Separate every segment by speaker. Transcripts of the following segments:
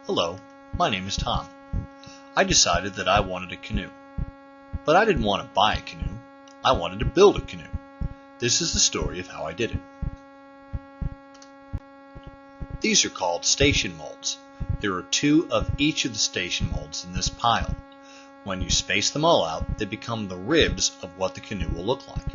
Speaker 1: Hello, my name is Tom. I decided that I wanted a canoe. But I didn't want to buy a canoe. I wanted to build a canoe. This is the story of how I did it. These are called station molds. There are 2 of each of the station molds in this pile. When you space them all out, they become the ribs of what the canoe will look like.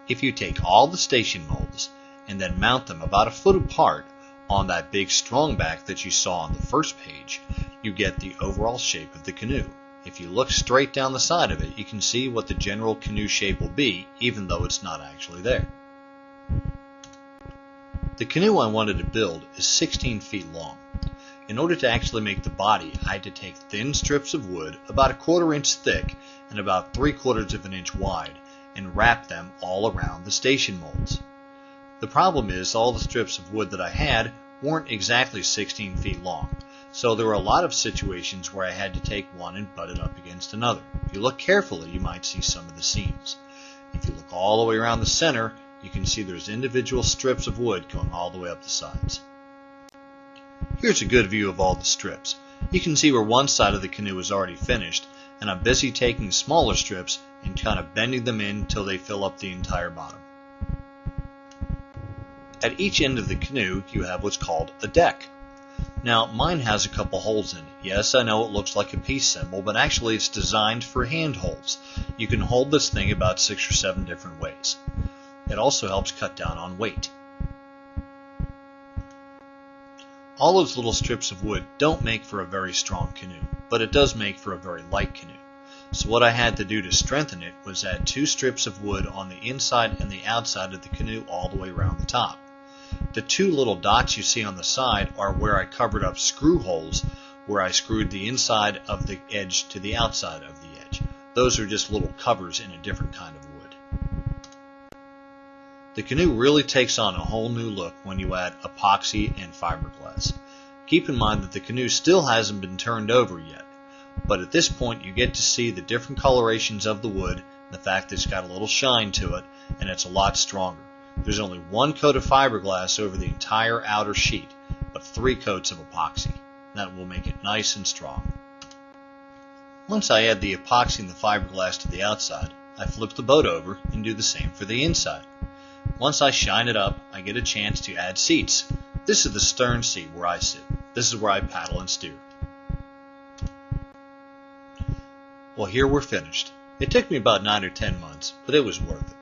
Speaker 1: If you take all the station molds and then mount them about a foot apart on that big strong back that you saw on the first page, you get the overall shape of the canoe. If you look straight down the side of it, you can see what the general canoe shape will be, even though it's not actually there. The canoe I wanted to build is 16 feet long. In order to actually make the body, I had to take thin strips of wood about a 1/4 inch thick and about 3/4 of an inch wide and wrap them all around the station molds. The problem is all the strips of wood that I had weren't exactly 16 feet long, so there were a lot of situations where I had to take one and butt it up against another. If you look carefully, you might see some of the seams. If you look all the way around the center, you can see there's individual strips of wood going all the way up the sides. Here's a good view of all the strips. You can see where one side of the canoe is already finished, and I'm busy taking smaller strips and kind of bending them in until they fill up the entire bottom. At each end of the canoe, you have what's called a deck. Now, mine has a couple holes in it. Yes, I know it looks like a peace symbol, but actually it's designed for hand holds. You can hold this thing about 6 or 7 different ways. It also helps cut down on weight. All those little strips of wood don't make for a very strong canoe, but it does make for a very light canoe. So what I had to do to strengthen it was add 2 strips of wood on the inside and the outside of the canoe all the way around the top. The 2 little dots you see on the side are where I covered up screw holes where I screwed the inside of the edge to the outside of the edge. Those are just little covers in a different kind of wood. The canoe really takes on a whole new look when you add epoxy and fiberglass. Keep in mind that the canoe still hasn't been turned over yet, but at this point you get to see the different colorations of the wood, the fact that it's got a little shine to it, and it's a lot stronger. There's only 1 coat of fiberglass over the entire outer sheet, but 3 coats of epoxy. That will make it nice and strong. Once I add the epoxy and the fiberglass to the outside, I flip the boat over and do the same for the inside. Once I shine it up, I get a chance to add seats. This is the stern seat where I sit. This is where I paddle and steer. Well, here we're finished. It took me about 9 or 10 months, but it was worth it.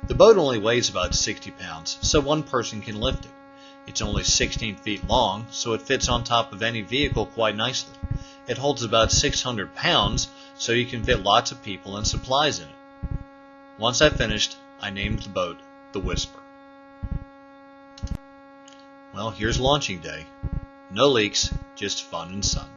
Speaker 1: The boat only weighs about 60 pounds, so one person can lift it. It's only 16 feet long, so it fits on top of any vehicle quite nicely. It holds about 600 pounds, so you can fit lots of people and supplies in it. Once I finished, I named the boat the Whisper. Well, here's launching day. No leaks, just fun and sun.